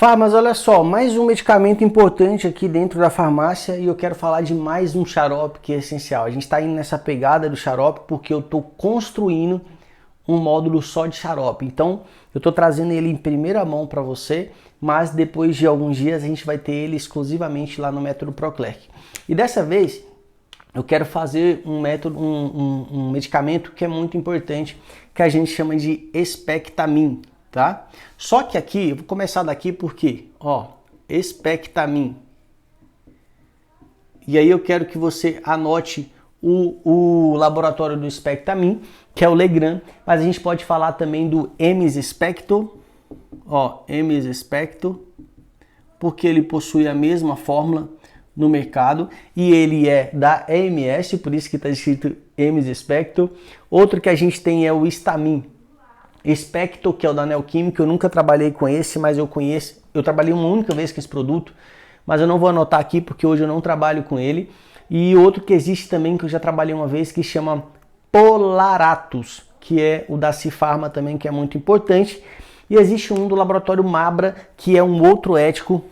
Mas olha só, mais um medicamento importante aqui dentro da farmácia e eu quero falar de mais um xarope que é essencial. A gente está indo nessa pegada do xarope porque eu estou construindo um módulo só de xarope. Então, eu estou trazendo ele em primeira mão para você, mas depois de alguns dias a gente vai ter ele exclusivamente lá no método Proclerc. E dessa vez, eu quero fazer um medicamento que é muito importante, que a gente chama de Spectamin, tá? Só que aqui, eu vou começar daqui porque, ó, Spectamin. E aí eu quero que você anote o laboratório do Spectamin, que é o Legrand, mas a gente pode falar também do Emis-Specto, ó, Emis-Specto, porque ele possui a mesma fórmula no mercado e ele é da EMS, por isso que está escrito Emis-Specto. Outro que a gente tem é o Stamin Specto, que é o da Neoquímica. Eu nunca trabalhei com esse, mas eu conheço. Eu trabalhei uma única vez com esse produto, mas eu não vou anotar aqui porque hoje eu não trabalho com ele. E outro que existe também, que eu já trabalhei uma vez, que chama Polaratus, que é o da Cifarma também, que é muito importante. E existe um do laboratório Mabra, que é um outro ético,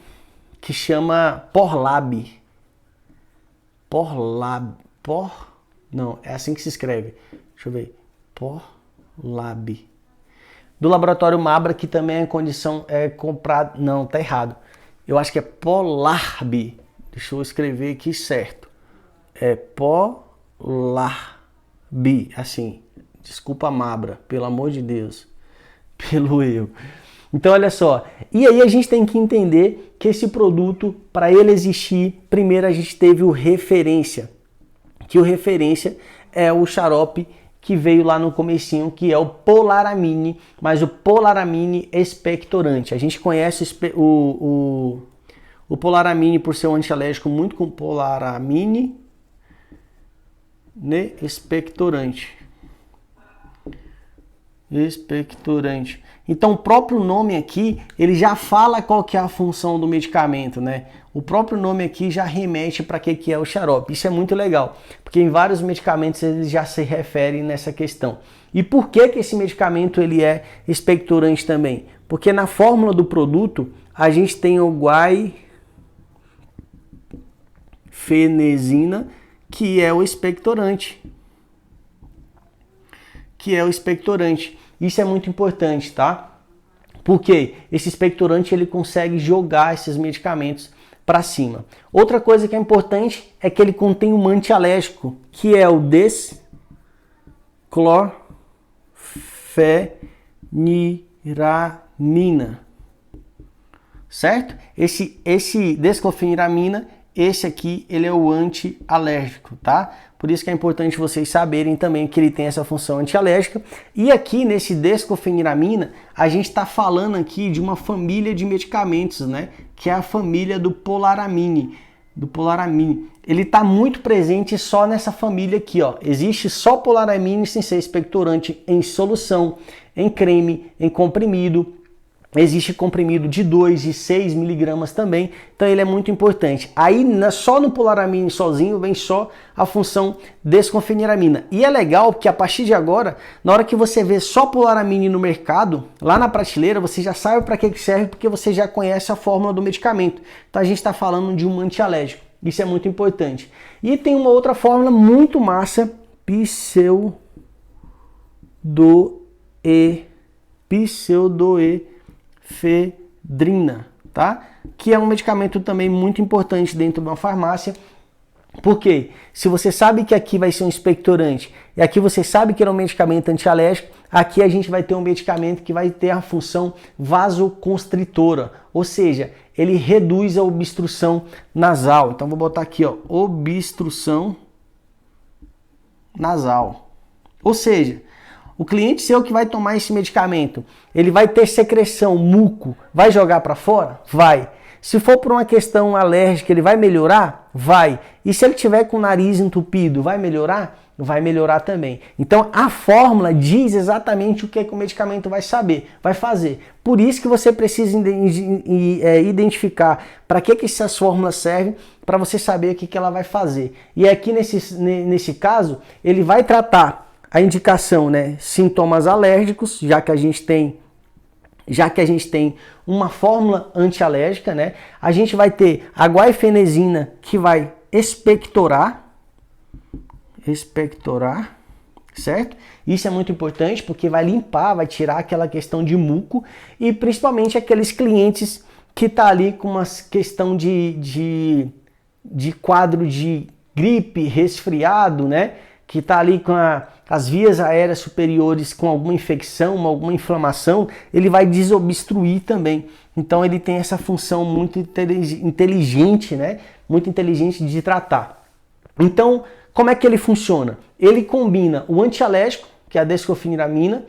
que chama Porlab. Não, é assim que se escreve. Deixa eu ver. Porlab. Do laboratório Mabra, que também é condição comprado. Não, tá errado. Eu acho que é Polarb. Deixa eu escrever aqui certo. É Polarb, assim. Desculpa, Mabra, pelo amor de Deus. Pelo erro. Então, olha só. E aí a gente tem que entender que esse produto, para ele existir, primeiro a gente teve o referência. Que o referência é o xarope que veio lá no comecinho, que é o Polaramine, mas o Polaramine expectorante. A gente conhece o Polaramine por ser um antialérgico muito com Polaramine, né? Expectorante. Então o próprio nome aqui, ele já fala qual que é a função do medicamento, né? O próprio nome aqui já remete para que é o xarope. Isso é muito legal, porque em vários medicamentos eles já se referem nessa questão. E por que esse medicamento ele é expectorante também? Porque na fórmula do produto a gente tem o guaifenesina, que é o expectorante. Isso é muito importante, tá? Porque esse expectorante ele consegue jogar esses medicamentos para cima. Outra coisa que é importante é que ele contém um antialérgico, que é o desclorfeniramina. Certo? Esse desclorfeniramina, esse aqui, ele é o antialérgico, tá? Por isso que é importante vocês saberem também que ele tem essa função antialérgica. E aqui nesse desclorfeniramina, a gente está falando aqui de uma família de medicamentos, né? Que é a família do Polaramine. Ele está muito presente só nessa família aqui, ó. Existe só Polaramine sem ser expectorante em solução, em creme, em comprimido. Existe comprimido de 2 e 6 miligramas também, então ele é muito importante. Aí só no Polaramine sozinho vem só a função desclorfeniramina. E é legal porque a partir de agora, na hora que você vê só Polaramine no mercado, lá na prateleira, você já sabe para que serve porque você já conhece a fórmula do medicamento. Então a gente está falando de um antialérgico, isso é muito importante. E tem uma outra fórmula muito massa, pseudoefedrina, tá? Que é um medicamento também muito importante dentro de uma farmácia, porque se você sabe que aqui vai ser um expectorante e aqui você sabe que é um medicamento antialérgico, aqui a gente vai ter um medicamento que vai ter a função vasoconstritora, ou seja, ele reduz a obstrução nasal. Então vou botar aqui, ó, obstrução nasal. Ou seja, o cliente seu que vai tomar esse medicamento, ele vai ter secreção, muco, vai jogar para fora? Vai. Se for por uma questão alérgica, ele vai melhorar? Vai. E se ele tiver com o nariz entupido, vai melhorar? Vai melhorar também. Então a fórmula diz exatamente o que o medicamento vai fazer. Por isso que você precisa identificar para que essas fórmulas servem, para você saber o que ela vai fazer. E aqui nesse caso, ele vai tratar a indicação, né, sintomas alérgicos, já que a gente tem já que a gente tem uma fórmula antialérgica, né? A gente vai ter a guaifenesina que vai expectorar, certo? Isso é muito importante porque vai limpar, vai tirar aquela questão de muco e principalmente aqueles clientes que tá ali com uma questão de quadro de gripe, resfriado, né? Que tá ali com as vias aéreas superiores com alguma infecção, alguma inflamação, ele vai desobstruir também. Então ele tem essa função muito inteligente, né? Muito inteligente de tratar. Então, como é que ele funciona? Ele combina o antialérgico, que é a descofeniramina,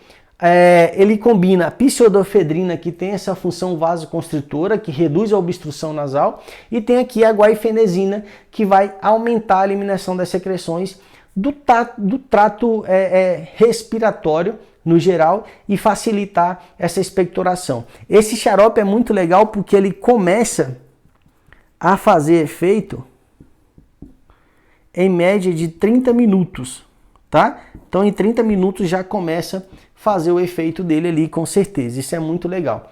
ele combina a pseudoefedrina, que tem essa função vasoconstritora, que reduz a obstrução nasal, e tem aqui a guaifenesina, que vai aumentar a eliminação das secreções do trato respiratório no geral e facilitar essa expectoração. Esse xarope é muito legal porque ele começa a fazer efeito em média de 30 minutos, tá? Então em 30 minutos já começa a fazer o efeito dele ali, com certeza. Isso é muito legal.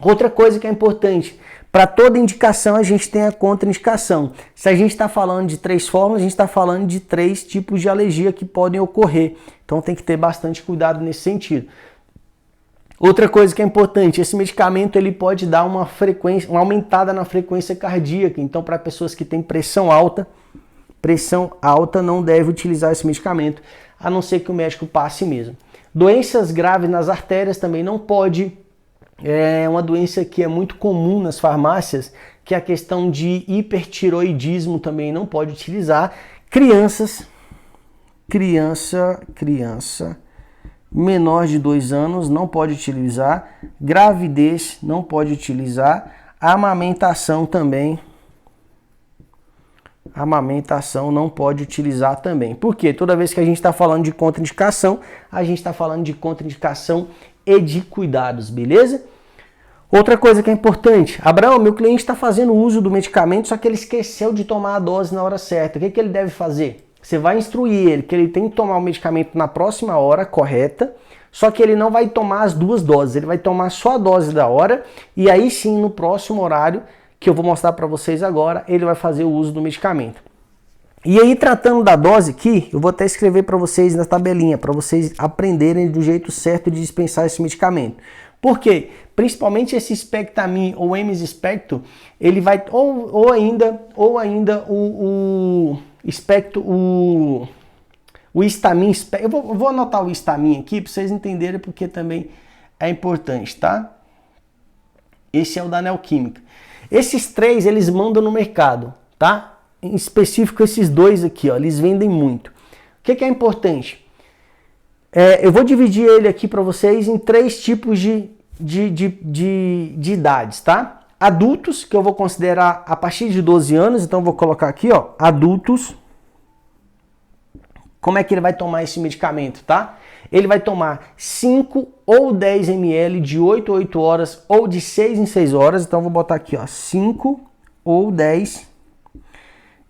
Outra coisa que é importante, para toda indicação a gente tem a contraindicação. Se a gente está falando de 3 fórmulas, a gente está falando de 3 tipos de alergia que podem ocorrer. Então tem que ter bastante cuidado nesse sentido. Outra coisa que é importante, esse medicamento ele pode dar uma aumentada na frequência cardíaca. Então para pessoas que têm pressão alta não deve utilizar esse medicamento, a não ser que o médico passe mesmo. Doenças graves nas artérias também não pode. É uma doença que é muito comum nas farmácias, que é a questão de hipertiroidismo também não pode utilizar. Criança menor de 2 anos não pode utilizar. Gravidez não pode utilizar. Amamentação não pode utilizar também. Por quê? Toda vez que a gente está falando de contraindicação, a gente está falando de contraindicação e de cuidados, beleza? Outra coisa que é importante, Abraão, meu cliente está fazendo uso do medicamento, só que ele esqueceu de tomar a dose na hora certa. O que ele deve fazer? Você vai instruir ele que ele tem que tomar o medicamento na próxima hora correta, só que ele não vai tomar as 2 doses, ele vai tomar só a dose da hora, e aí sim, no próximo horário, que eu vou mostrar para vocês agora, ele vai fazer o uso do medicamento. E aí, tratando da dose aqui, eu vou até escrever para vocês na tabelinha, para vocês aprenderem do jeito certo de dispensar esse medicamento. Por quê? Principalmente esse Spectamin ou Emispecto, ele vai, ou ainda o Histamin, eu vou anotar o Histamin aqui para vocês entenderem, porque também é importante, tá? Esse é o da Neoquímica. Esses 3, eles mandam no mercado, tá? Em específico, esses 2 aqui, ó, eles vendem muito. O que é importante? Eu vou dividir ele aqui para vocês em 3 tipos de idades, tá? Adultos, que eu vou considerar a partir de 12 anos, então eu vou colocar aqui, ó, adultos. Como é que ele vai tomar esse medicamento, tá? Ele vai tomar 5 ou 10 ml de 8 a 8 horas ou de 6 em 6 horas. Então eu vou botar aqui, ó, 5 ou 10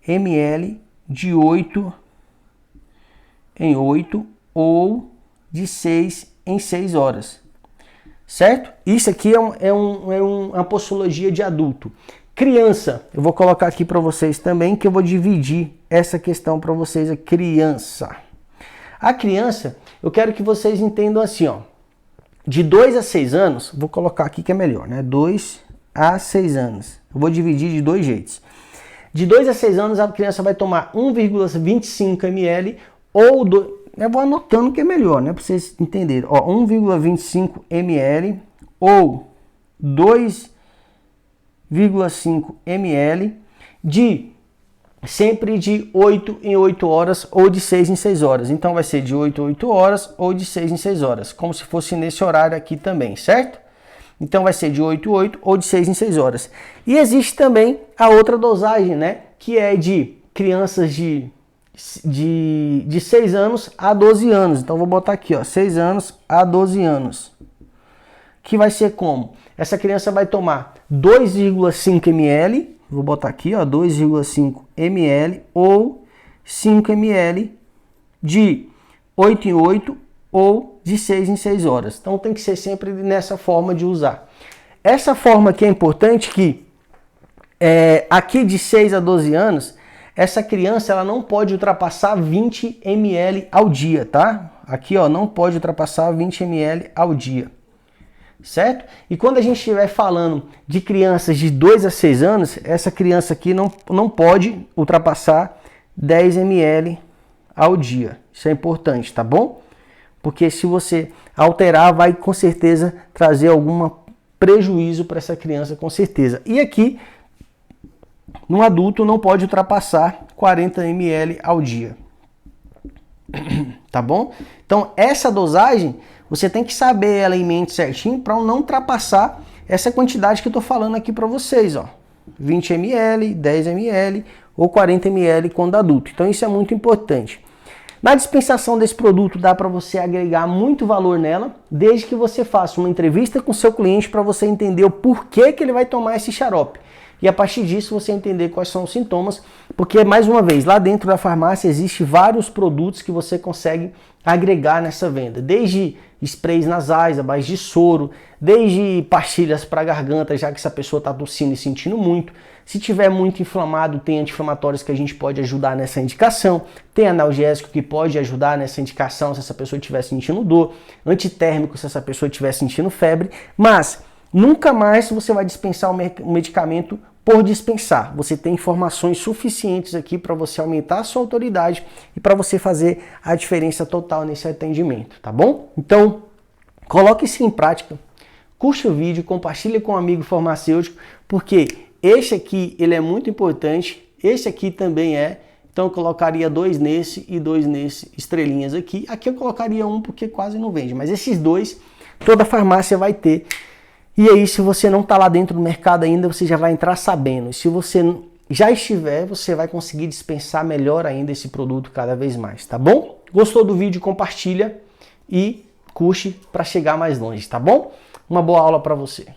ml de 8 em 8 ou de 6 em 6 horas. Certo? Isso aqui é uma posologia de adulto. Criança, eu vou colocar aqui para vocês também, que eu vou dividir essa questão para vocês, a criança. A criança, eu quero que vocês entendam assim, ó, de 2 a 6 anos, vou colocar aqui que é melhor, né? 2 a 6 anos. Eu vou dividir de 2 jeitos. De 2 a 6 anos, a criança vai tomar 1,25 ml ou eu vou anotando que é melhor, né? Para vocês entenderem. Ó, 1,25 ml ou 2,5 ml sempre de 8 em 8 horas ou de 6 em 6 horas. Então vai ser de 8 em 8 horas ou de 6 em 6 horas, como se fosse nesse horário aqui também, certo? Então vai ser de 8 em 8 ou de 6 em 6 horas. E existe também a outra dosagem, né? Que é de crianças de 6 anos a 12 anos. Então vou botar aqui, ó, 6 anos a 12 anos. Que vai ser como? Essa criança vai tomar 2,5 ml, vou botar aqui, ó, 2,5 ml ou 5 ml de 8 em 8 ou de 6 em 6 horas. Então tem que ser sempre nessa forma de usar. Essa forma aqui é importante que aqui de 6 a 12 anos, essa criança ela não pode ultrapassar 20 ml ao dia, tá? Aqui ó, não pode ultrapassar 20 ml ao dia, certo? E quando a gente estiver falando de crianças de 2 a 6 anos, essa criança aqui não pode ultrapassar 10 ml ao dia. Isso é importante, tá bom? Porque se você alterar, vai com certeza trazer algum prejuízo para essa criança, com certeza. E aqui, no adulto, não pode ultrapassar 40 ml ao dia. Tá bom? Então, essa dosagem, você tem que saber ela em mente certinho para não ultrapassar essa quantidade que eu estou falando aqui para vocês, ó. 20 ml, 10 ml ou 40 ml quando adulto. Então, isso é muito importante. Na dispensação desse produto dá para você agregar muito valor nela, desde que você faça uma entrevista com o seu cliente para você entender o porquê que ele vai tomar esse xarope. E a partir disso você entender quais são os sintomas, porque mais uma vez, lá dentro da farmácia existe vários produtos que você consegue agregar nessa venda, desde sprays nasais, à base de soro, desde pastilhas para garganta, já que essa pessoa está tossindo e sentindo muito. Se tiver muito inflamado, tem anti-inflamatórios que a gente pode ajudar nessa indicação, tem analgésico que pode ajudar nessa indicação se essa pessoa estiver sentindo dor, antitérmico se essa pessoa estiver sentindo febre, mas nunca mais você vai dispensar um medicamento por dispensar. Você tem informações suficientes aqui para você aumentar a sua autoridade e para você fazer a diferença total nesse atendimento, tá bom? Então, coloque isso em prática, curte o vídeo, compartilhe com um amigo farmacêutico, porque esse aqui ele é muito importante, esse aqui também é. Então eu colocaria 2 nesse e 2 nesse, estrelinhas aqui. Aqui eu colocaria um porque quase não vende, mas esses dois toda farmácia vai ter. E aí, se você não está lá dentro do mercado ainda, você já vai entrar sabendo. E se você já estiver, você vai conseguir dispensar melhor ainda esse produto cada vez mais, tá bom? Gostou do vídeo? Compartilha e curte para chegar mais longe, tá bom? Uma boa aula para você.